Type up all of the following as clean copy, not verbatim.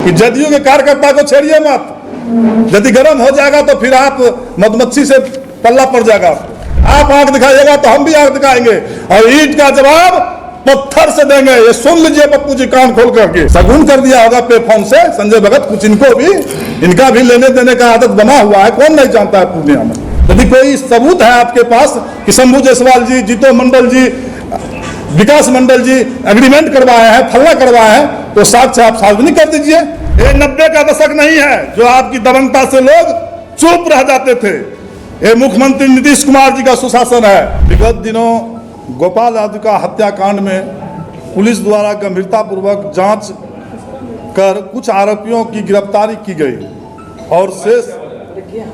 कि जदयू के कार्यकर्ता को छेड़िए मत, यदि गर्म हो जाएगा तो फिर आप मधुमक्खी से पल्ला पड़ जाएगा। आप आंख दिखाइएगा तो हम भी आंख दिखाएंगे और ईंट का जवाब पत्थर से देंगे। ये सुन लीजिए पप्पू जी कान खोल करके। शगुन कर दिया होगा पे फोन से संजय भगत, कुछ इनको भी, इनका भी लेने देने का आदत बना हुआ है, कौन नहीं जानता है पूर्णिया में। यदि कोई सबूत है आपके पास कि शंभू जायसवाल जी, जीतो मंडल जी, विकास मंडल जी एग्रीमेंट करवाए हैं, फलना करवाए हैं, तो साक्ष्य आप सार्वजनिक कर दीजिए। ये 90 का दशक नहीं है जो आपकी दबंगता से लोग चुप रह जाते थे। ये मुख्यमंत्री नीतीश कुमार जी का सुशासन है। विगत दिनों गोपाल यादव का हत्याकांड में पुलिस द्वारा गंभीरतापूर्वक जांच कर कुछ आरोपियों की गिरफ्तारी की गई और शेष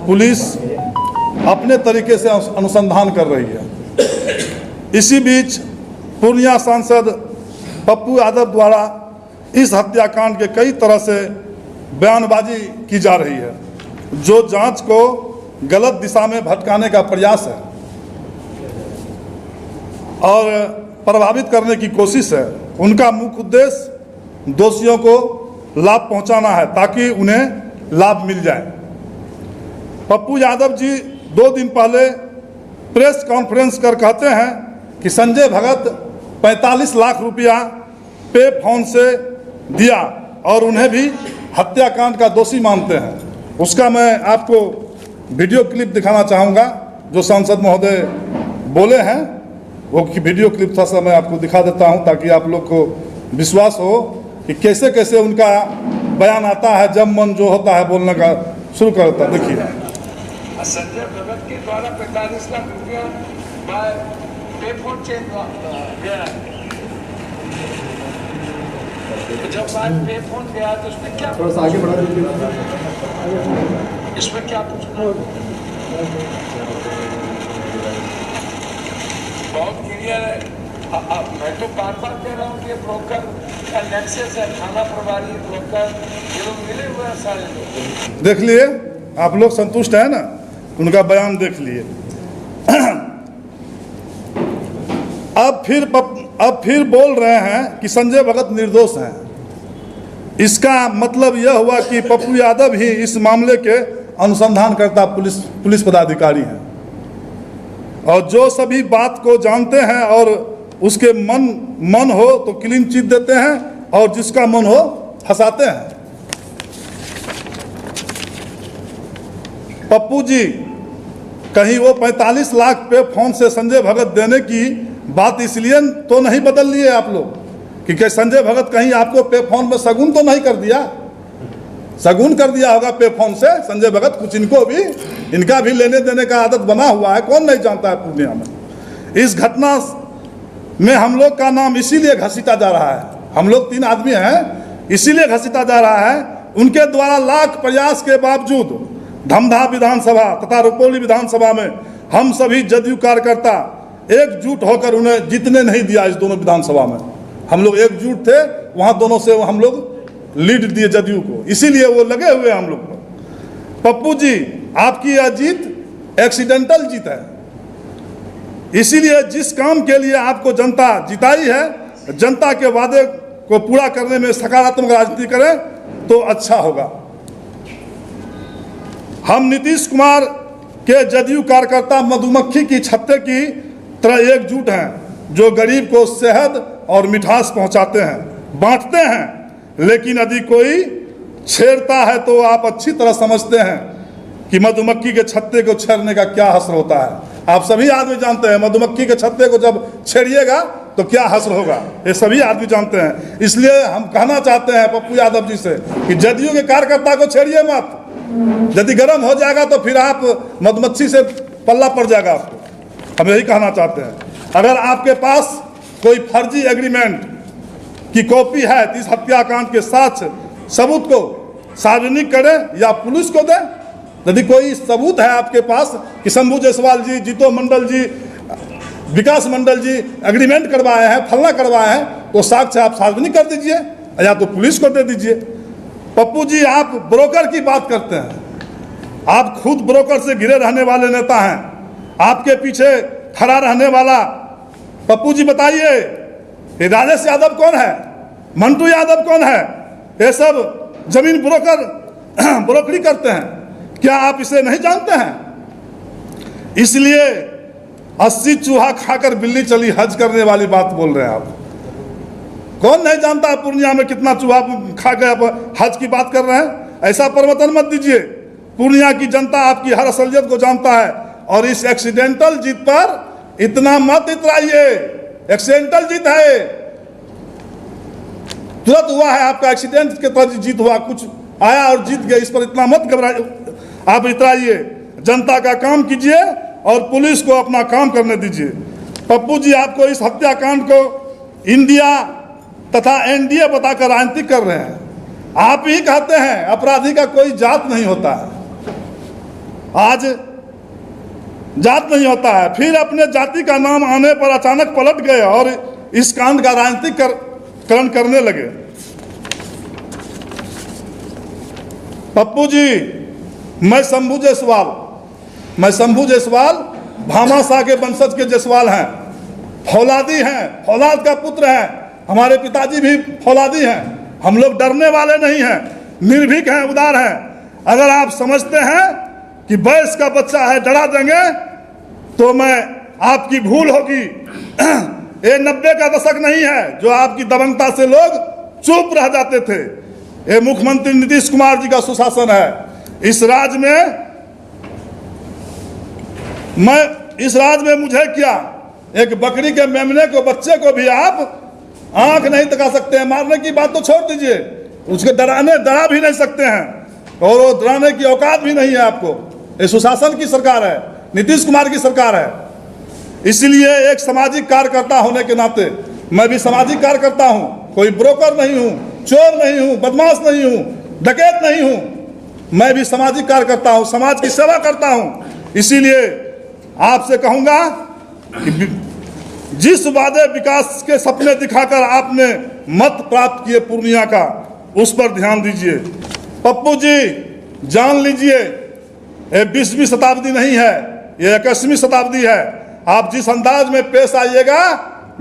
पुलिस अपने तरीके से अनुसंधान कर रही है। इसी बीच पूर्णिया सांसद पप्पू यादव द्वारा इस हत्याकांड के कई तरह से बयानबाजी की जा रही है, जो जांच को गलत दिशा में भटकाने का प्रयास है और प्रभावित करने की कोशिश है। उनका मुख्य उद्देश्य दोषियों को लाभ पहुंचाना है ताकि उन्हें लाभ मिल जाए। पप्पू यादव जी 2 दिन पहले प्रेस कॉन्फ्रेंस कर कहते हैं कि संजय भगत 45 लाख रुपया पे फोन से दिया और उन्हें भी हत्याकांड का दोषी मानते हैं। उसका मैं आपको वीडियो क्लिप दिखाना चाहूँगा जो सांसद महोदय बोले हैं। वो वीडियो क्लिप थोड़ा सा मैं आपको दिखा देता हूँ ताकि आप लोग को विश्वास हो कि कैसे कैसे उनका बयान आता है जब मन जो होता है बोलने का शुरू करता है। देखिए, संजय भगत के द्वारा 45 लाख रुपया पे फोन चेंज गया है। तो जब बात पे फोन गया तो उसमें क्या, थोड़ा सा आगे बढ़ा दीजिए, इसमें क्या पूछना? बहुत क्लियर है। मैं तो बार बार कह रहा हूँ कि ब्रोकर का नेक्सस है, थाना प्रभारी ब्रोकर ये लोग मिले हुए हैं सारे लोग। देख लिए आप लोग, संतुष्ट है ना? उनका बयान देख लिए। अब फिर बोल रहे हैं कि संजय भगत निर्दोष हैं। इसका मतलब यह हुआ कि पप्पू यादव ही इस मामले के अनुसंधानकर्ता पुलिस पदाधिकारी हैं और जो सभी बात को जानते हैं और उसके मन हो तो क्लीन चिट देते हैं और जिसका मन हो फंसाते हैं। पप्पू जी कहीं वो 45 लाख पे फोन से संजय भगत देने की बात इसलिए तो नहीं बदल लिए आप लोग कि संजय भगत कहीं आपको पे फोन में शगुन तो नहीं कर दिया? शगुन कर दिया होगा पे फोन से संजय भगत, कुछ इनको भी, इनका भी लेने देने का आदत बना हुआ है, कौन नहीं जानता है पूर्णिया में। इस घटना में हम लोग का नाम इसीलिए घसीटा जा रहा है। हम लोग 3 आदमी हैं, इसीलिए घसीटा जा रहा है। उनके द्वारा लाख प्रयास के बावजूद धमधा विधानसभा तथा रुपौली विधानसभा में हम सभी जदयू कार्यकर्ता एकजुट होकर उन्हें जीतने नहीं दिया। इस दोनों विधानसभा में हम लोग एकजुट थे, वहां दोनों से हम लोग लीड दिए जदयू को, इसीलिए वो लगे हुए हम लोग पर। पप्पू जी, आपकी यह जीत एक्सीडेंटल जीत है, इसीलिए जिस काम के लिए आपको जनता जिताई है, जनता के वादे को पूरा करने में सकारात्मक राजनीति करें तो अच्छा होगा। हम नीतीश कुमार के जदयू कार्यकर्ता मधुमक्खी की छत्ते की तरह एकजुट हैं, जो गरीब को शहद और मिठास पहुंचाते हैं, बांटते हैं। लेकिन यदि कोई छेड़ता है तो आप अच्छी तरह समझते हैं कि मधुमक्खी के छत्ते को छेड़ने का क्या हश्र होता है। आप सभी आदमी जानते हैं मधुमक्खी के छत्ते को जब छेड़िएगा तो क्या हश्र होगा, ये सभी आदमी जानते हैं। इसलिए हम कहना चाहते हैं पप्पू यादव जी से कि जदयू के कार्यकर्ता को छेड़िए मत, यदि गर्म हो जाएगा तो फिर आप मधुमक्खी से पल्ला पड़ जाएगा आपको। हम यही कहना चाहते हैं। अगर आपके पास कोई फर्जी एग्रीमेंट की कॉपी है तो इस हत्याकांड के साथ सबूत को सार्वजनिक करें या पुलिस को दें। यदि कोई सबूत है आपके पास कि शंभू जायसवाल जी, जीतो मंडल जी, विकास मंडल जी एग्रीमेंट करवाए हैं, फलना करवाए हैं, तो साक्ष्य आप सार्वजनिक कर दीजिए या तो पुलिस को दे दीजिए। पप्पू जी, आप ब्रोकर की बात करते हैं, आप खुद ब्रोकर से घिरे रहने वाले नेता हैं, आपके पीछे खड़ा रहने वाला पप्पू जी बताइए, ये राजेश यादव कौन है, मंटू यादव कौन है, ये सब जमीन ब्रोकरी करते हैं। क्या आप इसे नहीं जानते हैं? इसलिए 80 चूहा खाकर बिल्ली चली हज करने वाली बात बोल रहे हैं आप। कौन नहीं जानता पूर्णिया में कितना चूहा खा के आप हज की बात कर रहे हैं? ऐसा प्रवचन मत दीजिए। पूर्णिया की जनता आपकी हर असलियत को जानता है। और इस एक्सीडेंटल जीत पर इतना मत इतराइए। एक्सीडेंटल जीत है, तुरंत हुआ है, आपका एक्सीडेंट के तरह जीत हुआ, कुछ आया और जीत गए। इस पर इतना मत घबराइए, आप इतराइए। जनता का काम कीजिए और पुलिस को अपना काम करने दीजिए। पप्पू जी आपको इस हत्याकांड को इंडिया तथा एनडीए बताकर राजनीतिक कर रहे हैं। आप ही कहते हैं अपराधी का कोई जात नहीं होता है। आज जात नहीं होता है, फिर अपने जाति का नाम आने पर अचानक पलट गए और इस कांड का राजनीतिकरण करने लगे। पप्पू जी, मैं शंभू जायसवाल भामाशाह के वंशज के जायसवाल हैं, फौलादी हैं, फौलाद का पुत्र हैं। हमारे पिताजी भी फौलादी हैं। हम लोग डरने वाले नहीं हैं, निर्भीक हैं, उदार हैं। अगर आप समझते हैं कि वैश्य का बच्चा है, डरा देंगे, तो मैं आपकी भूल होगी। ये 90 का दशक नहीं है जो आपकी दबंगता से लोग चुप रह जाते थे। ये मुख्यमंत्री नीतीश कुमार जी का सुशासन है। इस राज्य में मुझे क्या, एक बकरी के मेमने को, बच्चे को भी आप आंख नहीं दिखा सकते हैं। मारने की बात तो छोड़ दीजिए, उसके डरा भी नहीं सकते हैं, और वो डराने की औकात भी नहीं है आपको। ये सुशासन की सरकार है, नीतीश कुमार की सरकार है। इसलिए एक सामाजिक कार्यकर्ता होने के नाते मैं भी सामाजिक कार्य करता हूँ। कोई ब्रोकर नहीं हूँ, चोर नहीं हूँ, बदमाश नहीं हूँ, डकैत नहीं हूँ। मैं भी सामाजिक कार्य करता हूँ, समाज की सेवा करता हूँ। इसीलिए आपसे कहूँगा कि जिस वादे विकास के सपने दिखाकर आपने मत प्राप्त किए पूर्णिया का, उस पर ध्यान दीजिए। पप्पू जी, जान लीजिए, ये 20वीं शताब्दी नहीं है, ये 21वीं शताब्दी है। आप जिस अंदाज में पेश आइएगा,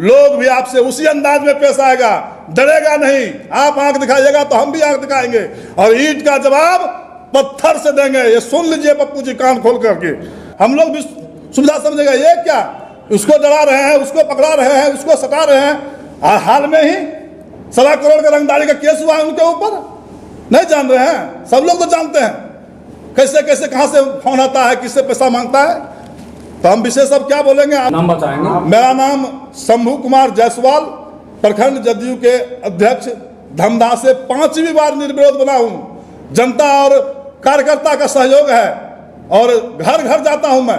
लोग भी आपसे उसी अंदाज में पेश आएगा, डरेगा नहीं। आप आंख दिखाइएगा तो हम भी आंख दिखाएंगे, और ईंट का जवाब पत्थर से देंगे। ये सुन लीजिए पप्पू जी, कान खोल करके। हम लोग भी सुविधा समझेगा, ये क्या, उसको डरा रहे हैं, उसको पकड़ा रहे हैं, उसको सटा रहे हैं। और हाल में ही 1.25 करोड़ का रंगदारी का केस हुआ है उनके ऊपर, नहीं जान रहे हैं? सब लोग तो जानते हैं कैसे कैसे कहां से फोन आता है, किससे पैसा मांगता है। तो हम विशेष अब क्या बोलेंगे, नाम बताएंगे? मेरा नाम शंभू कुमार जायसवाल, प्रखंड जदयू के अध्यक्ष, धमदाह से 5वीं बार निर्विरोध बना हूं। जनता और कार्यकर्ता का सहयोग है, और घर घर जाता हूं मैं।